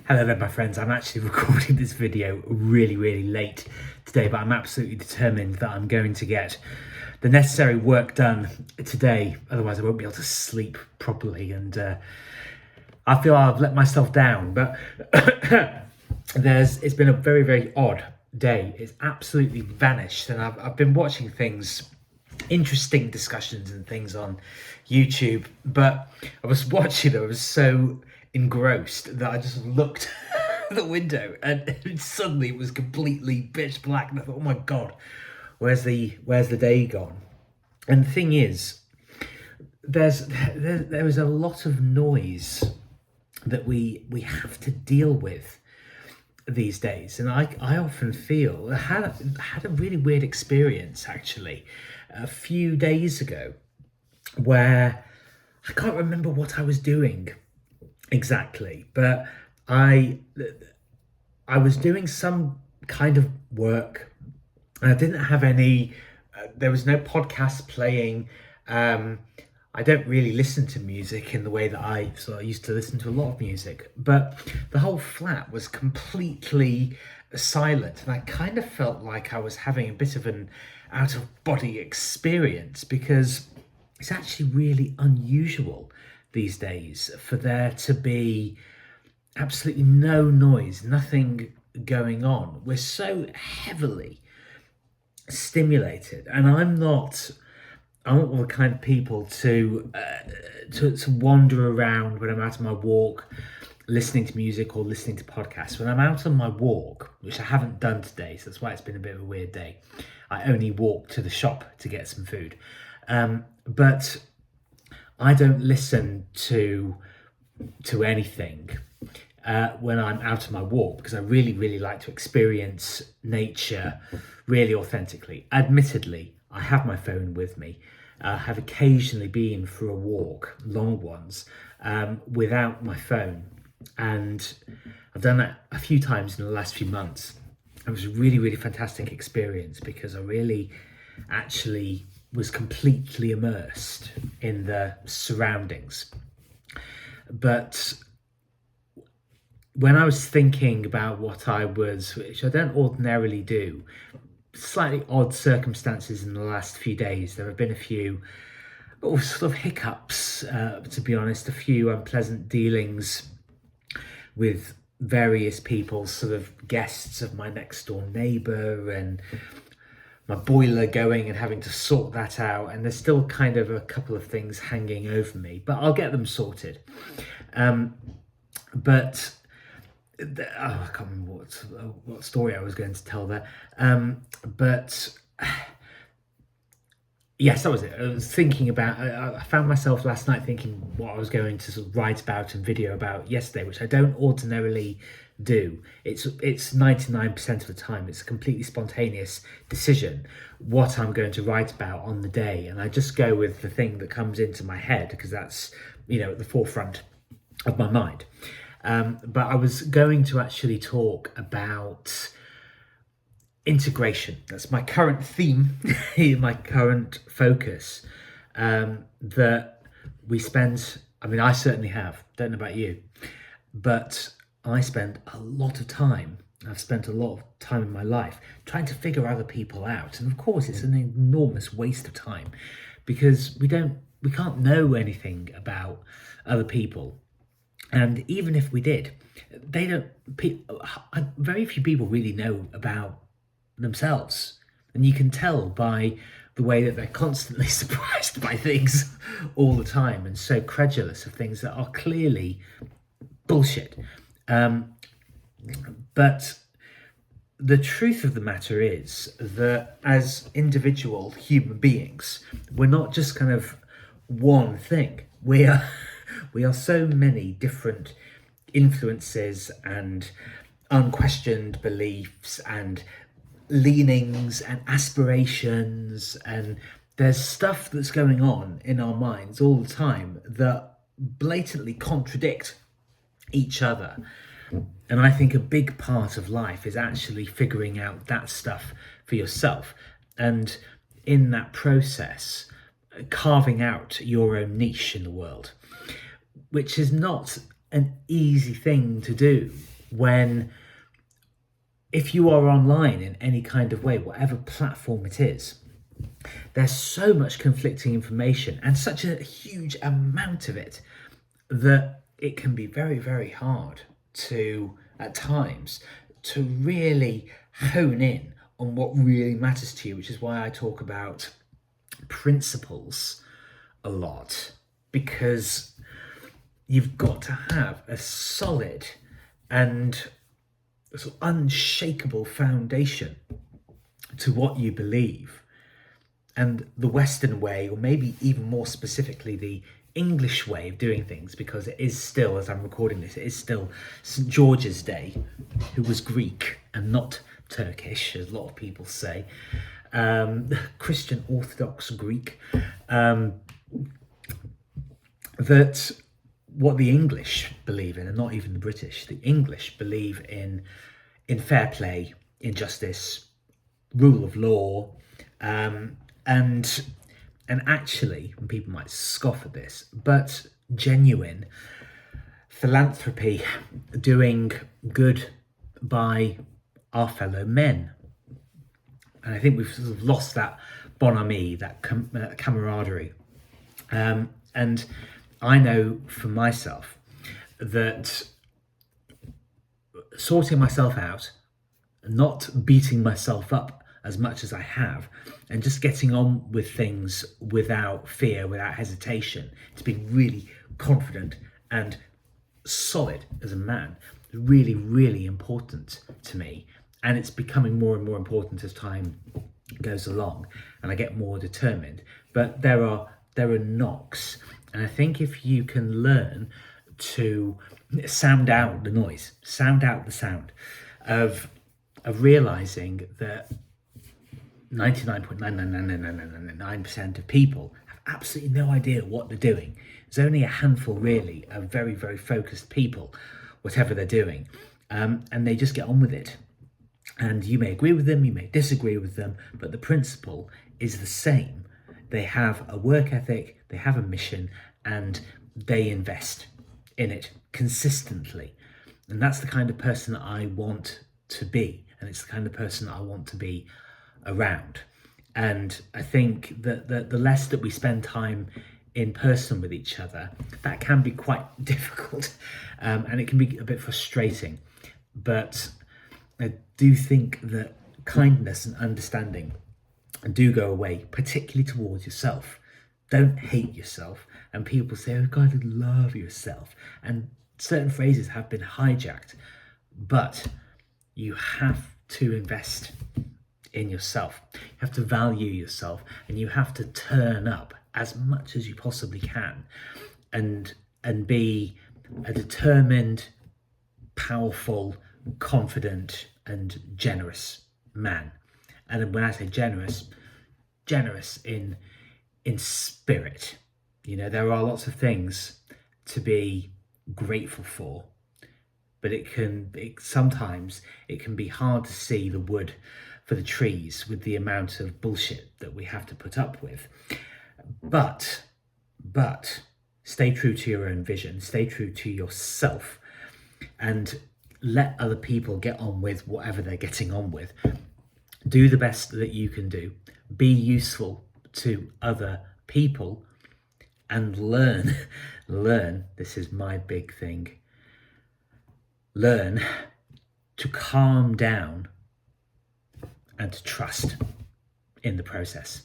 Hello there my friends, I'm actually recording this video really late today, but I'm absolutely determined that I'm going to get the necessary work done today, otherwise I won't be able to sleep properly, and I feel I've let myself down. But it's been a very odd day. It's absolutely vanished, and I've been watching things, interesting discussions and things on YouTube, but I was watching, I was so engrossed that I just looked at the window and suddenly it was completely pitch black, and I thought, oh my god, where's the day gone? And the thing is, there is a lot of noise that we have to deal with these days, and I often feel I had a really weird experience actually a few days ago where I can't remember what I was doing exactly, but I was doing some kind of work and I didn't have any there was no podcast playing. I don't really listen to music in the way that I used to listen to a lot of music, but the whole flat was completely silent, and I kind of felt like I was having a bit of an out-of-body experience, because it's actually really unusual these days for there to be absolutely no noise, nothing going on. We're so heavily stimulated, and I'm not the kind of people to wander around when I'm out on my walk listening to music or listening to podcasts. When I'm out on my walk, which I haven't done today, so that's why it's been a bit of a weird day, I only walked to the shop to get some food, but I don't listen to anything when I'm out on my walk, because I really like to experience nature really authentically. Admittedly, I have my phone with me. I have occasionally been for a walk, long ones, without my phone, and I've done that a few times in the last few months. It was a really fantastic experience, because I really actually was completely immersed in the surroundings. But when I was thinking about what which I don't ordinarily do, slightly odd circumstances in the last few days, there have been a few sort of hiccups, to be honest, a few unpleasant dealings with various people, sort of guests of my next door neighbour, and my boiler going and having to sort that out, and there's still kind of a couple of things hanging over me, but I'll get them sorted. But I can't remember what story I was going to tell there, but yes, that was it. I was thinking about, I found myself last night thinking what I was going to sort of write about and video about yesterday, which I don't ordinarily do. It's 99% of the time it's a completely spontaneous decision what I'm going to write about on the day, and I just go with the thing that comes into my head, because that's, at the forefront of my mind. But I was going to actually talk about integration. That's my current theme, my current focus, that we spend, I certainly have, don't know about you, but I spend a lot of time, I've spent a lot of time in my life trying to figure other people out. And of course, it's an enormous waste of time, because we can't know anything about other people. And even if we did, very few people really know about themselves. And you can tell by the way that they're constantly surprised by things all the time, and so credulous of things that are clearly bullshit. But the truth of the matter is that as individual human beings, we're not just kind of one thing. We are so many different influences and unquestioned beliefs and leanings and aspirations, and there's stuff that's going on in our minds all the time that blatantly contradict each other. And I think a big part of life is actually figuring out that stuff for yourself, and in that process carving out your own niche in the world, which is not an easy thing to do. when, if you are online in any kind of way, whatever platform it is, there's so much conflicting information and such a huge amount of it that it can be very, very hard to, at times, to really hone in on what really matters to you, which is why I talk about principles a lot, because you've got to have a solid and sort of unshakable foundation to what you believe. And the Western way, or maybe even more specifically the English way of doing things, because it is still, as I'm recording this, it is still St. George's Day, who was Greek and not Turkish, as a lot of people say, Christian Orthodox Greek, that what the English believe in, and not even the British, the English believe in fair play, in justice, rule of law, and actually, and people might scoff at this, but genuine philanthropy, doing good by our fellow men. And I think we've sort of lost that bonhomie, that camaraderie. And I know for myself that sorting myself out, not beating myself up as much as I have, and just getting on with things without fear, without hesitation, to being really confident and solid as a man, really, really important to me. And it's becoming more and more important as time goes along, and I get more determined. But there are knocks, and I think if you can learn to sound out the noise, sound out the sound of realizing that 99.99999% of people have absolutely no idea what they're doing. There's only a handful really of very, very focused people, whatever they're doing, and they just get on with it. And you may agree with them, you may disagree with them, but the principle is the same. They have a work ethic, they have a mission, and they invest in it consistently. And that's the kind of person that I want to be, and it's the kind of person that I want to be around. And I think that the less that we spend time in person with each other, that can be quite difficult, and it can be a bit frustrating. But I do think that kindness and understanding do go away, particularly towards yourself. Don't hate yourself. And people say, oh, you've got to love yourself. And certain phrases have been hijacked, but you have to invest in yourself. You have to value yourself, and you have to turn up as much as you possibly can, and be a determined, powerful, confident, and generous man. And when I say generous in spirit. You know, there are lots of things to be grateful for, but sometimes it can be hard to see the wood for the trees with the amount of bullshit that we have to put up with. But stay true to your own vision, stay true to yourself, and let other people get on with whatever they're getting on with. Do the best that you can do. Be useful to other people, and learn, this is my big thing, learn to calm down and to trust in the process.